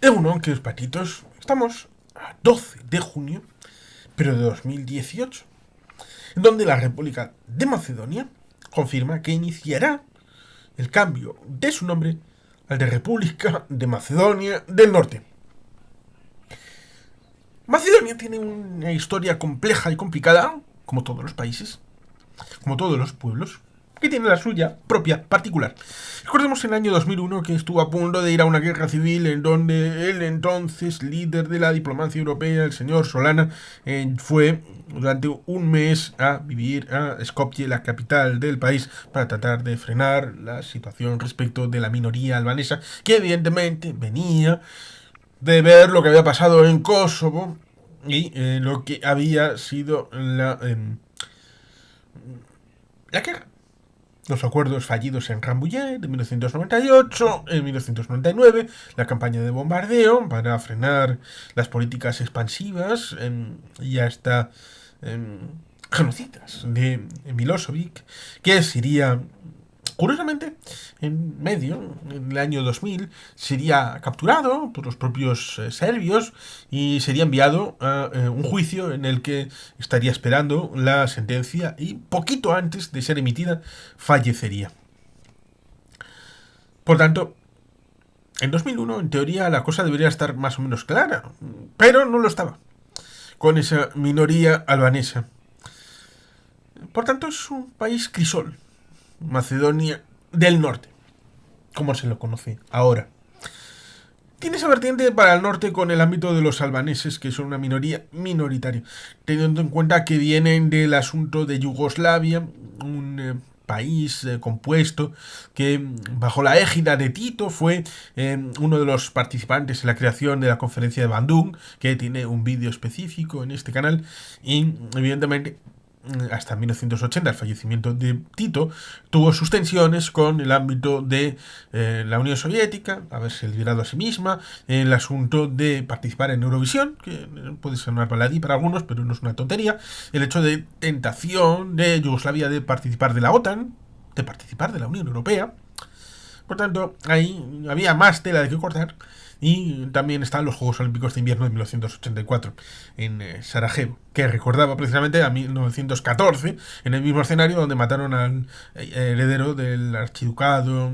Egunon, queridos patitos, estamos a 12 de junio, pero de 2018, en donde la República de Macedonia confirma que iniciará el cambio de su nombre al de República de Macedonia del Norte. Macedonia tiene una historia compleja y complicada, como todos los países, como todos los pueblos, que tiene la suya propia particular. Recordemos en el año 2001 que estuvo a punto de ir a una guerra civil en donde el entonces líder de la diplomacia europea, el señor Solana, fue durante un mes a vivir a Skopje, la capital del país, para tratar de frenar la situación respecto de la minoría albanesa, que evidentemente venía de ver lo que había pasado en Kosovo y lo que había sido la guerra. Los acuerdos fallidos en Rambouillet de 1998, en 1999, la campaña de bombardeo para frenar las políticas expansivas y hasta genocidas de Milosevic, que sería, curiosamente, en el año 2000, sería capturado por los propios serbios y sería enviado a un juicio en el que estaría esperando la sentencia y poquito antes de ser emitida fallecería. Por tanto, en 2001, en teoría, la cosa debería estar más o menos clara, pero no lo estaba, con esa minoría albanesa. Por tanto, es un país crisol, Macedonia del Norte, como se lo conoce ahora. Tiene esa vertiente para el norte con el ámbito de los albaneses, que son una minoría minoritaria, teniendo en cuenta que vienen del asunto de Yugoslavia, un país compuesto que bajo la égida de Tito fue uno de los participantes en la creación de la conferencia de Bandung, que tiene un vídeo específico en este canal, y evidentemente hasta 1980, el fallecimiento de Tito, tuvo sus tensiones con el ámbito de la Unión Soviética, haberse liberado a sí misma, el asunto de participar en Eurovisión, que puede sonar baladí para algunos, pero no es una tontería, el hecho de tentación de Yugoslavia de participar de la OTAN, de participar de la Unión Europea. Por tanto, ahí había más tela de que cortar. Y también están los Juegos Olímpicos de Invierno de 1984 en Sarajevo, que recordaba precisamente a 1914, en el mismo escenario donde mataron al heredero del archiducado,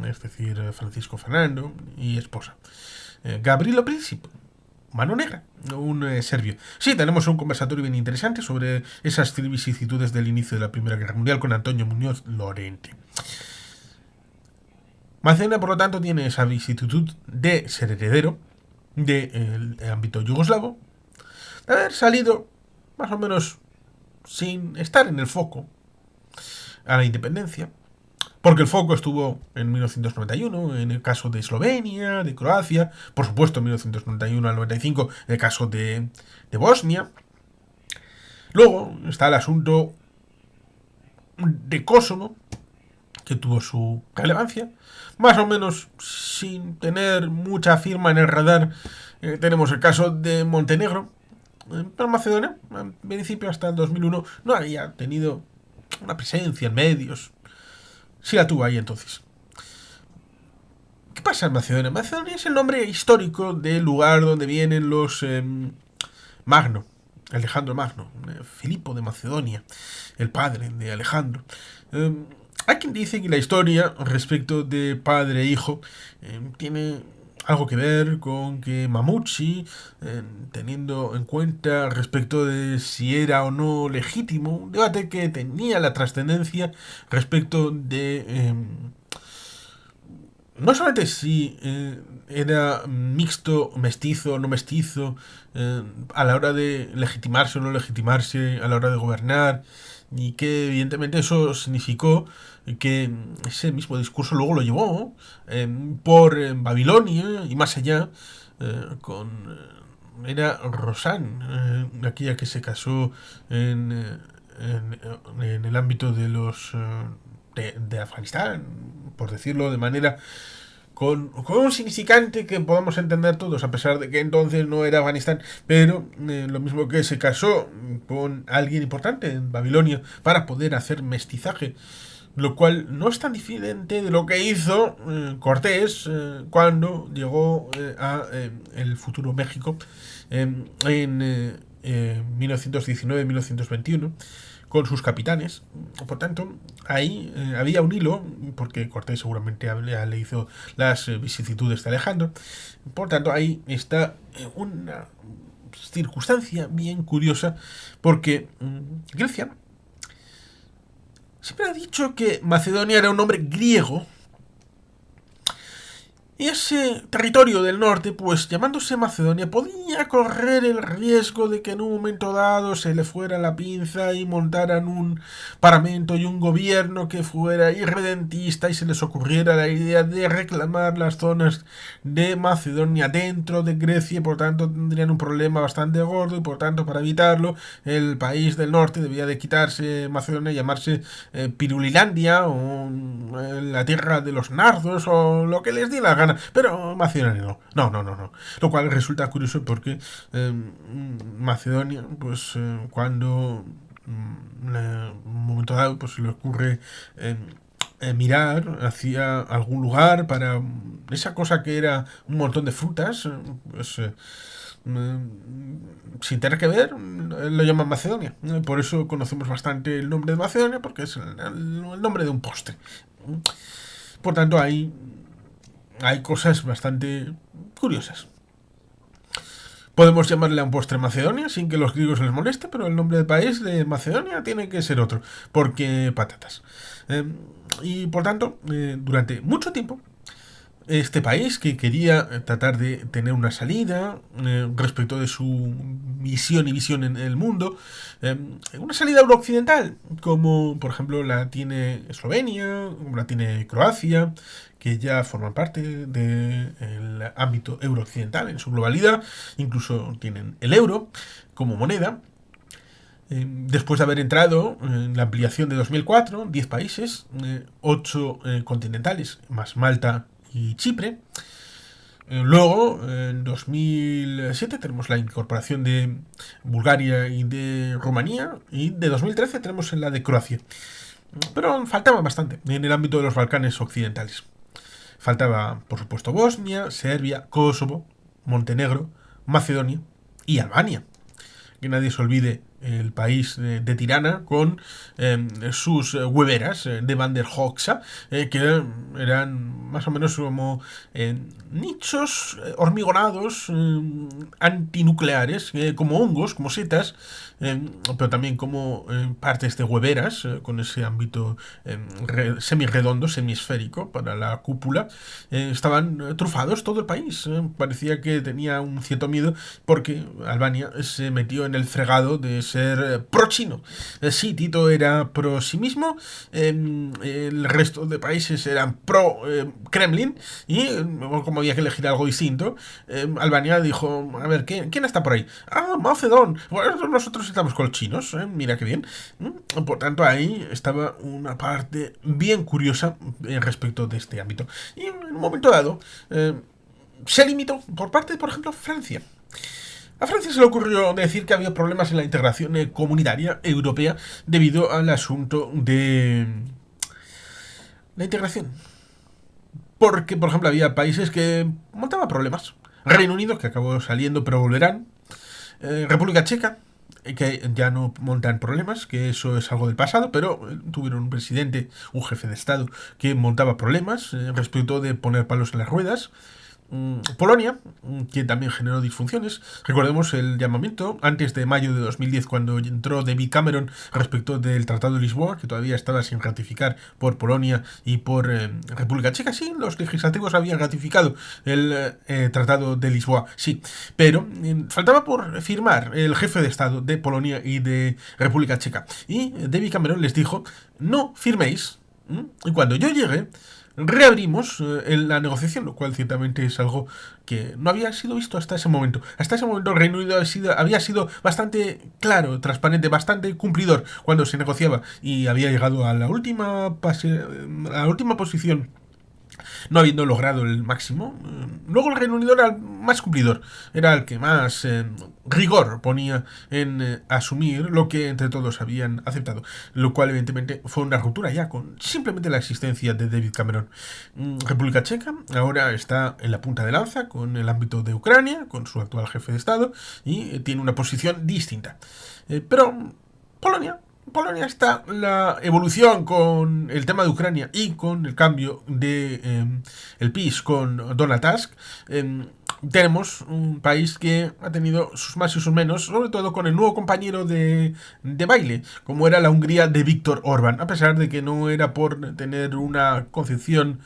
es decir, Francisco Fernando y esposa, Gavrilo Princip, mano negra, un serbio. Sí, tenemos un conversatorio bien interesante sobre esas vicisitudes del inicio de la Primera Guerra Mundial con Antonio Muñoz Lorente. Macedonia, por lo tanto, tiene esa vicisitud de ser heredero del ámbito yugoslavo, de haber salido más o menos sin estar en el foco a la independencia, porque el foco estuvo en 1991 en el caso de Eslovenia, de Croacia, por supuesto en 1991 al 95 en el caso de Bosnia. Luego está el asunto de Kosovo, que tuvo su relevancia, más o menos sin tener mucha firma en el radar. Tenemos el caso de Montenegro, pero Macedonia, en principio hasta el 2001, no había tenido una presencia en medios. Sí la tuvo ahí entonces. ¿Qué pasa en Macedonia? Macedonia es el nombre histórico del lugar donde vienen los Magno, Alejandro Magno, Filipo de Macedonia, el padre de Alejandro. Hay quien dice que la historia respecto de padre e hijo tiene algo que ver con que Mamutsi, teniendo en cuenta respecto de si era o no legítimo, un debate que tenía la trascendencia respecto de no solamente si era mixto, mestizo o no mestizo, a la hora de legitimarse o no legitimarse, a la hora de gobernar, y que evidentemente eso significó que ese mismo discurso luego lo llevó por Babilonia y más allá con... era Rosan, aquella que se casó en el ámbito de los... de Afganistán, por decirlo de manera con un significante que podamos entender todos, a pesar de que entonces no era Afganistán, pero lo mismo que se casó con alguien importante en Babilonia para poder hacer mestizaje lo cual no es tan diferente de lo que hizo Cortés cuando llegó a el futuro México en 1919-1921 con sus capitanes. Por tanto, ahí había un hilo, porque Cortés seguramente le hizo las vicisitudes de Alejandro. Por tanto, ahí está una circunstancia bien curiosa, porque Grecia siempre ha dicho que Macedonia era un nombre griego. Y ese territorio del norte, pues llamándose Macedonia, podía correr el riesgo de que en un momento dado se le fuera la pinza y montaran un parlamento y un gobierno que fuera irredentista y se les ocurriera la idea de reclamar las zonas de Macedonia dentro de Grecia, y por tanto tendrían un problema bastante gordo, y por tanto, para evitarlo, el país del norte debía de quitarse Macedonia y llamarse Pirulilandia o la tierra de los nardos o lo que les diera la gana. Pero Macedonia no. No. Lo cual resulta curioso porque Macedonia, pues cuando un momento dado pues se le ocurre mirar hacia algún lugar para esa cosa que era un montón de frutas, pues sin tener que ver, lo llaman Macedonia. Por eso conocemos bastante el nombre de Macedonia, porque es el nombre de un postre. Por tanto, hay cosas bastante curiosas. Podemos llamarle a un postre Macedonia sin que los griegos les moleste, pero el nombre del país de Macedonia tiene que ser otro, porque patatas. Y por tanto, durante mucho tiempo, este país que quería tratar de tener una salida respecto de su misión y visión en el mundo, una salida eurooccidental, como por ejemplo la tiene Eslovenia, como la tiene Croacia, que ya forman parte del ámbito eurooccidental en su globalidad, incluso tienen el euro como moneda. Después de haber entrado en la ampliación de 2004, 10 países, 8 continentales, más Malta y Chipre. Luego, en 2007 tenemos la incorporación de Bulgaria y de Rumanía, y de 2013 tenemos la de Croacia. Pero faltaba bastante en el ámbito de los Balcanes occidentales. Faltaba, por supuesto, Bosnia, Serbia, Kosovo, Montenegro, Macedonia y Albania. Que nadie se olvide el país de Tirana con sus hueveras de Van der Hoxha, que eran más o menos como nichos hormigonados antinucleares, como hongos, como setas, pero también como partes de hueveras, con ese ámbito semi-redondo, semi-esférico para la cúpula. Estaban trufados todo el país. Parecía que tenía un cierto miedo porque Albania se metió en el fregado de ser pro-chino. Sí, Tito era pro sí mismo, el resto de países eran pro-Kremlin, y como había que elegir algo distinto, Albania dijo, a ver, ¿quién está por ahí? Ah, Macedón. Bueno, nosotros estamos con los chinos, mira qué bien. Por tanto, ahí estaba una parte bien curiosa respecto de este ámbito. Y en un momento dado, se limitó por parte de, por ejemplo, Francia. A Francia se le ocurrió decir que había problemas en la integración comunitaria europea debido al asunto de la integración. Porque, por ejemplo, había países que montaban problemas. Reino Unido, que acabó saliendo, pero volverán. República Checa, que ya no montan problemas, que eso es algo del pasado, pero tuvieron un presidente, un jefe de Estado, que montaba problemas respecto de poner palos en las ruedas. Polonia, que también generó disfunciones. Recordemos el llamamiento antes de mayo de 2010, cuando entró David Cameron respecto del Tratado de Lisboa, que todavía estaba sin ratificar por Polonia y por República Checa. Sí, los legislativos habían ratificado el Tratado de Lisboa, sí, pero faltaba por firmar el jefe de Estado de Polonia y de República Checa. Y David Cameron les dijo, no firméis, y cuando yo llegue reabrimos la negociación, lo cual ciertamente es algo que no había sido visto hasta ese momento. Hasta ese momento el Reino Unido había sido bastante claro, transparente, bastante cumplidor cuando se negociaba, y había llegado a la última posición no habiendo logrado el máximo. Luego el Reino Unido era el más cumplidor, era el que más rigor ponía en asumir lo que entre todos habían aceptado, lo cual evidentemente fue una ruptura ya con simplemente la existencia de David Cameron. República Checa ahora está en la punta de lanza con el ámbito de Ucrania, con su actual jefe de Estado, y tiene una posición distinta. Pero Polonia está la evolución con el tema de Ucrania y con el cambio de el PiS con Donald Tusk. Tenemos un país que ha tenido sus más y sus menos, sobre todo con el nuevo compañero de baile, como era la Hungría de Viktor Orbán, a pesar de que no era por tener una concepción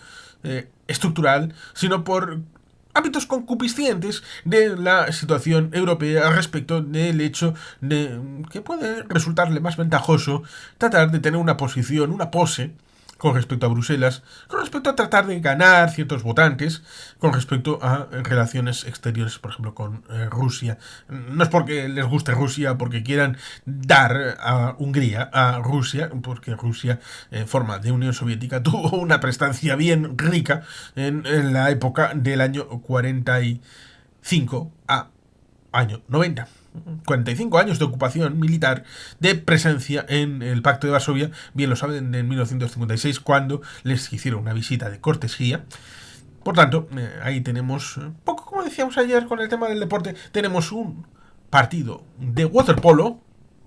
estructural, sino por ámbitos concupiscientes de la situación europea respecto del hecho de que puede resultarle más ventajoso tratar de tener una posición, una pose con respecto a Bruselas, con respecto a tratar de ganar ciertos votantes, con respecto a relaciones exteriores, por ejemplo, con Rusia. No es porque les guste Rusia, porque quieran dar a Hungría, a Rusia, porque Rusia, en forma de Unión Soviética, tuvo una prestancia bien rica en la época del año 45 a año 90. 45 años de ocupación militar, de presencia en el Pacto de Varsovia, bien lo saben, en 1956, cuando les hicieron una visita de cortesía. Por tanto, ahí tenemos, poco como decíamos ayer con el tema del deporte, tenemos un partido de waterpolo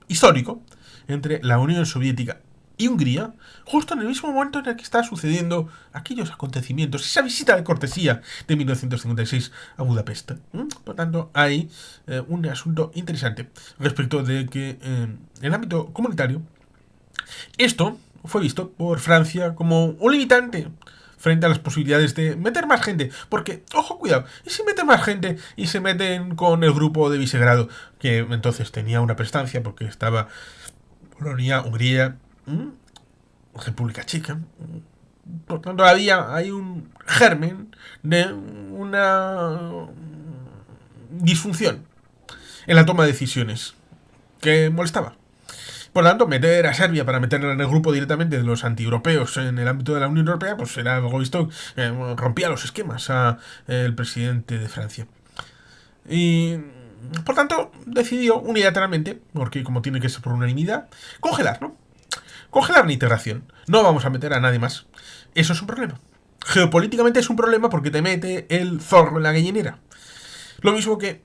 histórico entre la Unión Soviética y Hungría, justo en el mismo momento en el que está sucediendo aquellos acontecimientos, esa visita de cortesía de 1956 a Budapest. Por tanto, hay un asunto interesante respecto de que en el ámbito comunitario esto fue visto por Francia como un limitante frente a las posibilidades de meter más gente. Porque, ojo, cuidado, ¿y si meten más gente y se meten con el grupo de Visegrado, que entonces tenía una prestancia porque estaba Polonia, Hungría, República Checa? Por tanto, hay un germen de una disfunción en la toma de decisiones que molestaba. Por lo tanto, meter a Serbia para meterla en el grupo directamente de los antieuropeos en el ámbito de la Unión Europea, pues era algo visto, rompía los esquemas a el presidente de Francia. Y por tanto, decidió unilateralmente, porque como tiene que ser por unanimidad, congelar, ¿no? Congelar la integración. No vamos a meter a nadie más. Eso es un problema. Geopolíticamente es un problema porque te mete el zorro en la gallinera. Lo mismo que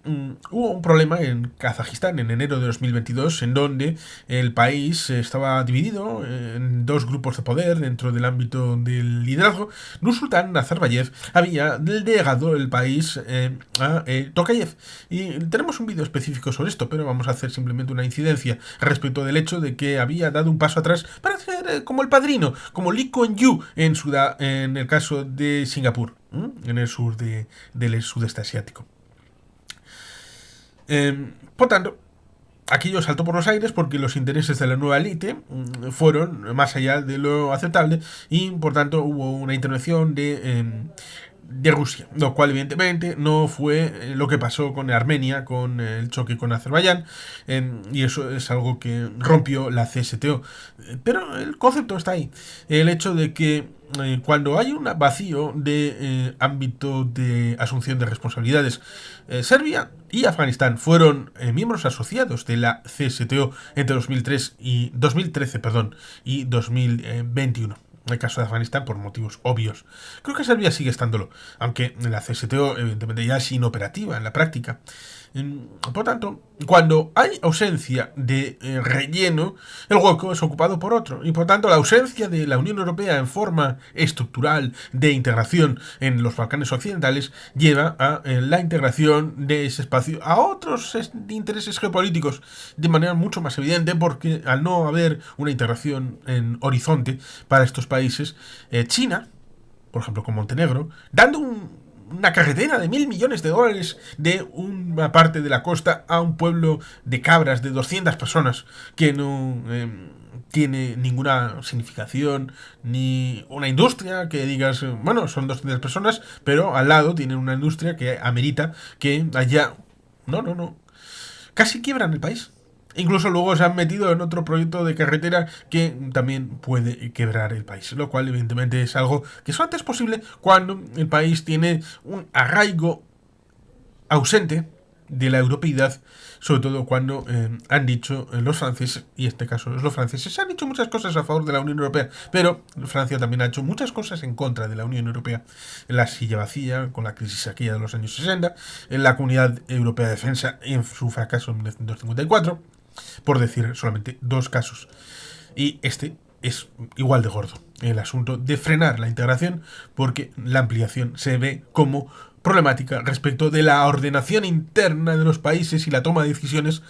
hubo un problema en Kazajistán en enero de 2022, en donde el país estaba dividido en dos grupos de poder dentro del ámbito del liderazgo. Nursultán Nazarbayev había delegado el país a Tokayev. Y tenemos un vídeo específico sobre esto, pero vamos a hacer simplemente una incidencia respecto del hecho de que había dado un paso atrás para hacer como el padrino, como Lee Kuan Yew en el caso de Singapur, en el sur del sudeste asiático. Por tanto, aquello saltó por los aires porque los intereses de la nueva élite fueron más allá de lo aceptable y por tanto hubo una intervención de Rusia, lo cual evidentemente no fue lo que pasó con Armenia, con el choque con Azerbaiyán, y eso es algo que rompió la CSTO. Pero el concepto está ahí, el hecho de que cuando hay un vacío de ámbito de asunción de responsabilidades, Serbia y Afganistán fueron miembros asociados de la CSTO entre 2013 y 2021. En el caso de Afganistán, por motivos obvios. Creo que Serbia sigue estándolo, aunque la CSTO, evidentemente, ya es inoperativa en la práctica. Por tanto, cuando hay ausencia de relleno, el hueco es ocupado por otro. Y por tanto, la ausencia de la Unión Europea en forma estructural de integración en los Balcanes occidentales lleva a la integración de ese espacio a otros intereses geopolíticos de manera mucho más evidente, porque al no haber una integración en horizonte para estos países, China, por ejemplo con Montenegro, dando una carretera de $1.000 millones de una parte de la costa a un pueblo de cabras de 200 personas que no tiene ninguna significación ni una industria que digas, bueno, son 200 personas, pero al lado tienen una industria que amerita que haya... No. Casi quiebran el país. Incluso luego se han metido en otro proyecto de carretera que también puede quebrar el país, lo cual evidentemente es algo que solamente es posible cuando el país tiene un arraigo ausente de la europeidad, sobre todo cuando han dicho los franceses, y en este caso los franceses, han dicho muchas cosas a favor de la Unión Europea, pero Francia también ha hecho muchas cosas en contra de la Unión Europea, en la silla vacía, con la crisis aquella de los años 60, en la Comunidad Europea de Defensa y en su fracaso en 1954, por decir solamente dos casos. Y este es igual de gordo, el asunto de frenar la integración, porque la ampliación se ve como problemática respecto de la ordenación interna de los países y la toma de decisiones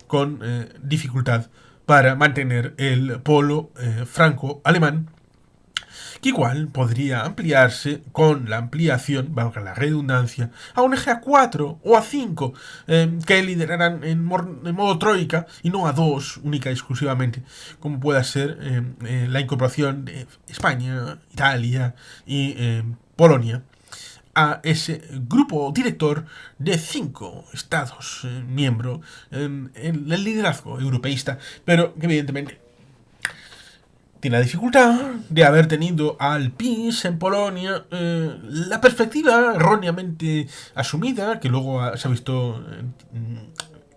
con dificultad para mantener el polo franco-alemán, que igual podría ampliarse con la ampliación, valga la redundancia, a un eje A4 o A5 que lideraran en modo troika y no a dos única y exclusivamente, como pueda ser la incorporación de España, Italia y Polonia a ese grupo director de 5 estados miembros en el liderazgo europeísta, pero que evidentemente tiene la dificultad de haber tenido al PiS en Polonia la perspectiva erróneamente asumida, que luego se ha visto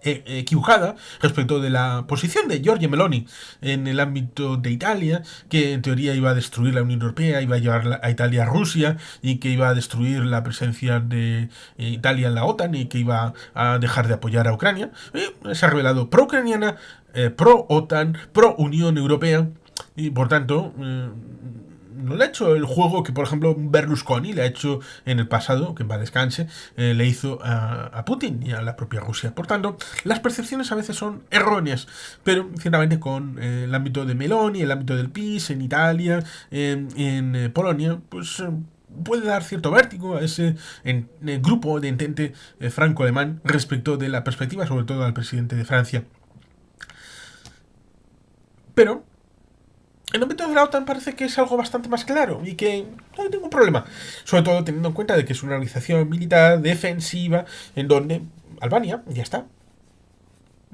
equivocada respecto de la posición de Giorgia Meloni en el ámbito de Italia, que en teoría iba a destruir la Unión Europea, iba a llevar a Italia a Rusia y que iba a destruir la presencia de Italia en la OTAN y que iba a dejar de apoyar a Ucrania. Se ha revelado pro-ucraniana, pro-OTAN, pro-Unión Europea y por tanto no le ha hecho el juego que, por ejemplo, Berlusconi le ha hecho en el pasado, que en paz descanse, le hizo a Putin y a la propia Rusia. Por tanto, las percepciones a veces son erróneas, pero ciertamente con el ámbito de Meloni, el ámbito del PiS, en Italia, en Polonia, pues puede dar cierto vértigo a ese grupo de entente franco-alemán respecto de la perspectiva, sobre todo al presidente de Francia. Pero el ámbito de la OTAN parece que es algo bastante más claro y que no hay ningún problema. Sobre todo teniendo en cuenta de que es una organización militar defensiva en donde Albania ya está,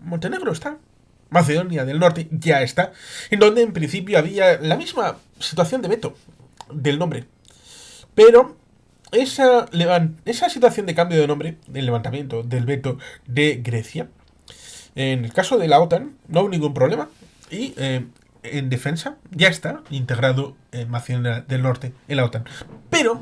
Montenegro está, Macedonia del Norte ya está, en donde en principio había la misma situación de veto del nombre. Pero esa situación de cambio de nombre, del levantamiento del veto de Grecia, en el caso de la OTAN no hubo ningún problema y en defensa ya está integrado en Macedonia del Norte en la OTAN. Pero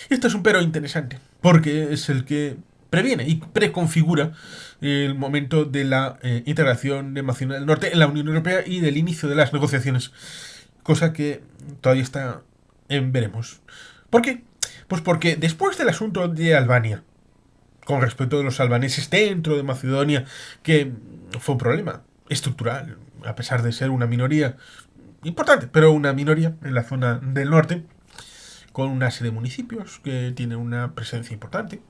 esto es un pero interesante, porque es el que previene y preconfigura el momento de la integración de Macedonia del Norte en la Unión Europea y del inicio de las negociaciones, cosa que todavía está en veremos. ¿Por qué? Pues porque después del asunto de Albania, con respecto de los albaneses dentro de Macedonia, que fue un problema estructural, a pesar de ser una minoría importante, pero una minoría en la zona del norte, con una serie de municipios que tiene una presencia importante.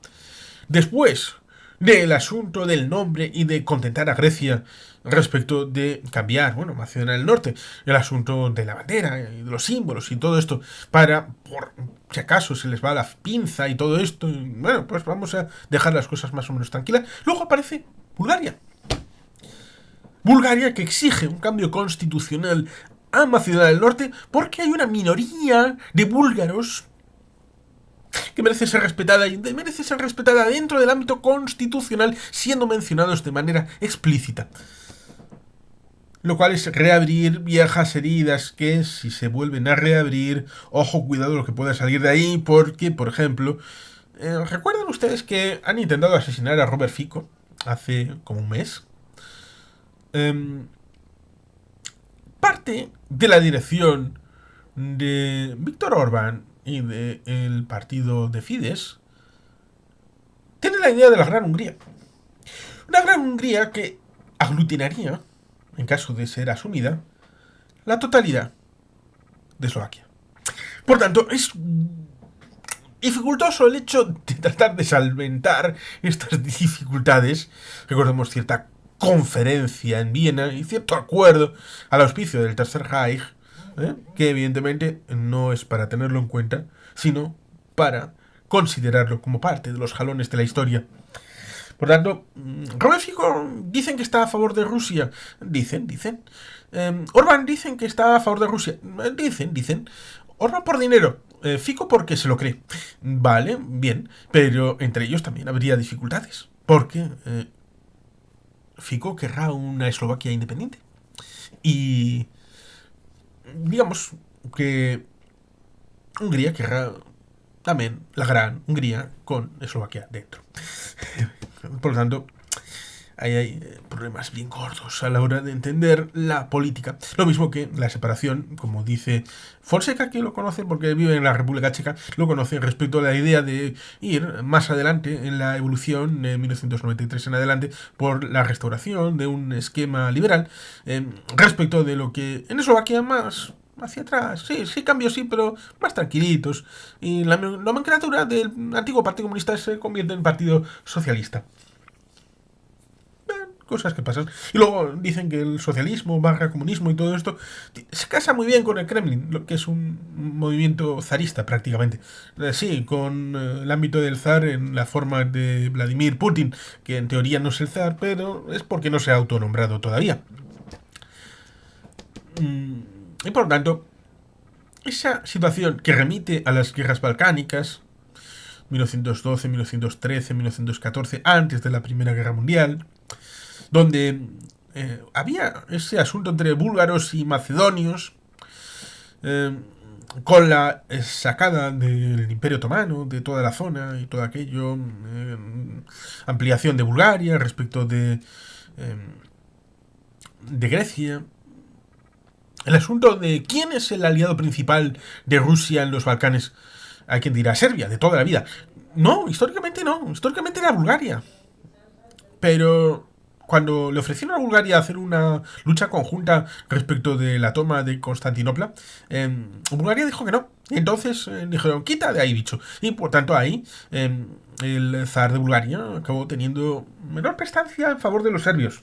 Después del asunto del nombre y de contentar a Grecia respecto de cambiar, bueno, Macedonia del Norte, el asunto de la bandera y de los símbolos y todo esto, para, por si acaso se les va la pinza y todo esto, y, bueno, pues vamos a dejar las cosas más o menos tranquilas. Luego aparece Bulgaria. Bulgaria que exige un cambio constitucional a Macedonia del Norte porque hay una minoría de búlgaros que merece ser respetada y merece ser respetada dentro del ámbito constitucional, siendo mencionados de manera explícita. Lo cual es reabrir viejas heridas que, si se vuelven a reabrir, ojo, cuidado lo que pueda salir de ahí, porque, por ejemplo, ¿recuerdan ustedes que han intentado asesinar a Robert Fico hace como un mes? Parte de la dirección de Víctor Orbán y del partido de Fidesz tiene la idea de la Gran Hungría. Una Gran Hungría que aglutinaría, en caso de ser asumida, la totalidad de Eslovaquia. Por tanto, es dificultoso el hecho de tratar de solventar estas dificultades. Recordemos cierta conferencia en Viena y cierto acuerdo al auspicio del Tercer Reich, que evidentemente no es para tenerlo en cuenta, sino para considerarlo como parte de los jalones de la historia. Por tanto, Robert Fico dicen que está a favor de Rusia. Dicen. Orbán dicen que está a favor de Rusia. Dicen. Orbán por dinero. Fico porque se lo cree. Vale, bien. Pero entre ellos también habría dificultades. Porque Fico querrá una Eslovaquia independiente. Y digamos que Hungría querrá también la gran Hungría con Eslovaquia dentro. Por lo tanto, ahí hay problemas bien gordos a la hora de entender la política. Lo mismo que la separación, como dice Fonseca, que lo conoce porque vive en la República Checa, lo conoce respecto a la idea de ir más adelante en la evolución, en 1993 en adelante, por la restauración de un esquema liberal, respecto de lo que en Eslovaquia más hacia atrás, sí cambios sí, pero más tranquilitos, y la nomenclatura del antiguo Partido Comunista se convierte en Partido Socialista. Cosas que pasan. Y luego dicen que el socialismo, barra comunismo y todo esto se casa muy bien con el Kremlin, lo que es un movimiento zarista prácticamente. Sí, con el ámbito del zar en la forma de Vladimir Putin, que en teoría no es el zar, pero es porque no se ha autonombrado todavía. Y por lo tanto, esa situación que remite a las guerras balcánicas, 1912, 1913, 1914, antes de la Primera Guerra Mundial, donde había ese asunto entre búlgaros y macedonios, con la sacada del Imperio Otomano, de toda la zona y todo aquello, ampliación de Bulgaria respecto de Grecia. El asunto de quién es el aliado principal de Rusia en los Balcanes, hay quien dirá Serbia, de toda la vida. No, históricamente era Bulgaria. Pero cuando le ofrecieron a Bulgaria hacer una lucha conjunta respecto de la toma de Constantinopla, Bulgaria dijo que no. Entonces dijeron, quita de ahí, bicho. Y por tanto ahí el zar de Bulgaria acabó teniendo menor prestancia en favor de los serbios.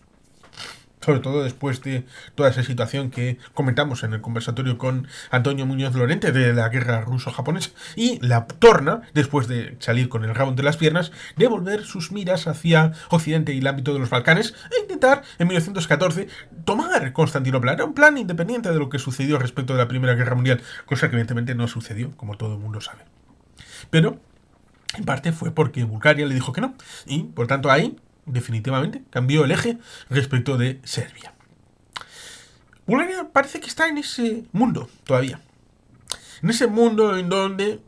Sobre todo después de toda esa situación que comentamos en el conversatorio con Antonio Muñoz Lorente de la guerra ruso-japonesa, y la torna, después de salir con el rabo entre las piernas, de volver sus miras hacia Occidente y el ámbito de los Balcanes e intentar en 1914 tomar Constantinopla. Era un plan independiente de lo que sucedió respecto de la Primera Guerra Mundial, cosa que evidentemente no sucedió, como todo el mundo sabe. Pero en parte fue porque Bulgaria le dijo que no, y por tanto ahí definitivamente cambió el eje respecto de Serbia. Bulgaria parece que está en ese mundo todavía. En ese mundo en donde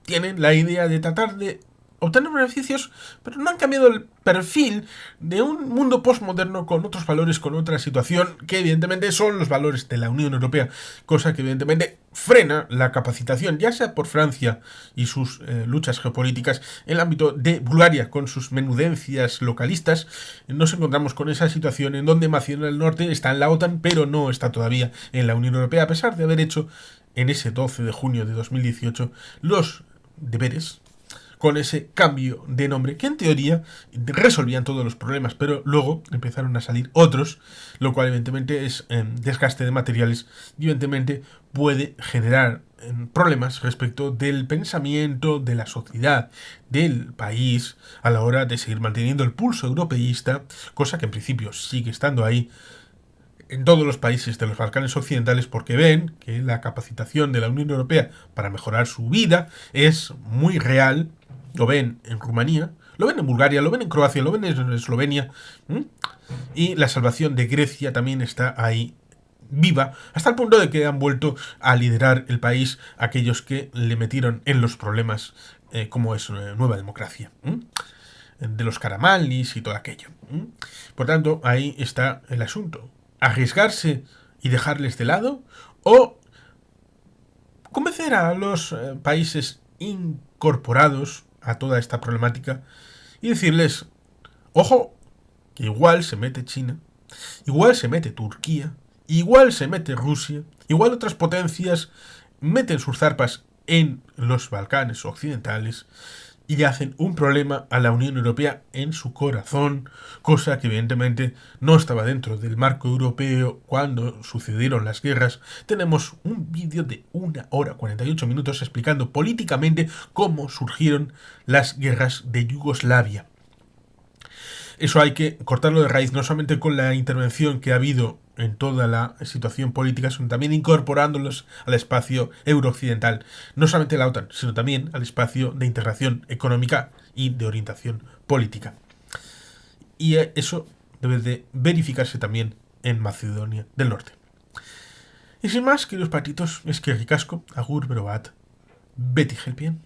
tienen la idea de tratar de obtener beneficios, pero no han cambiado el perfil de un mundo postmoderno con otros valores, con otra situación, que evidentemente son los valores de la Unión Europea, cosa que evidentemente frena la capacitación, ya sea por Francia y sus luchas geopolíticas, en el ámbito de Bulgaria, con sus menudencias localistas. Nos encontramos con esa situación en donde Macedonia del Norte está en la OTAN, pero no está todavía en la Unión Europea, a pesar de haber hecho en ese 12 de junio de 2018 los deberes con ese cambio de nombre que en teoría resolvían todos los problemas, pero luego empezaron a salir otros, lo cual evidentemente es desgaste de materiales y evidentemente puede generar problemas respecto del pensamiento de la sociedad del país a la hora de seguir manteniendo el pulso europeísta, cosa que en principio sigue estando ahí en todos los países de los Balcanes occidentales, porque ven que la capacitación de la Unión Europea para mejorar su vida es muy real. Lo ven en Rumanía, lo ven en Bulgaria, lo ven en Croacia, lo ven en Eslovenia. Y la salvación de Grecia también está ahí viva, hasta el punto de que han vuelto a liderar el país aquellos que le metieron en los problemas, como es Nueva Democracia, de los Karamanlis y todo aquello. Por tanto, ahí está el asunto. Arriesgarse y dejarles de lado, o convencer a los países incorporados a toda esta problemática y decirles, ojo, que igual se mete China, igual se mete Turquía, igual se mete Rusia, igual otras potencias meten sus zarpas en los Balcanes occidentales y hacen un problema a la Unión Europea en su corazón, cosa que evidentemente no estaba dentro del marco europeo cuando sucedieron las guerras. Tenemos un vídeo de 1 hora 48 minutos explicando políticamente cómo surgieron las guerras de Yugoslavia. Eso hay que cortarlo de raíz, no solamente con la intervención que ha habido en toda la situación política, sino también incorporándolos al espacio eurooccidental. No solamente a la OTAN, sino también al espacio de integración económica y de orientación política. Y eso debe de verificarse también en Macedonia del Norte. Y sin más, queridos patitos, es que ricasco, agur, berobat, Betty Helpien.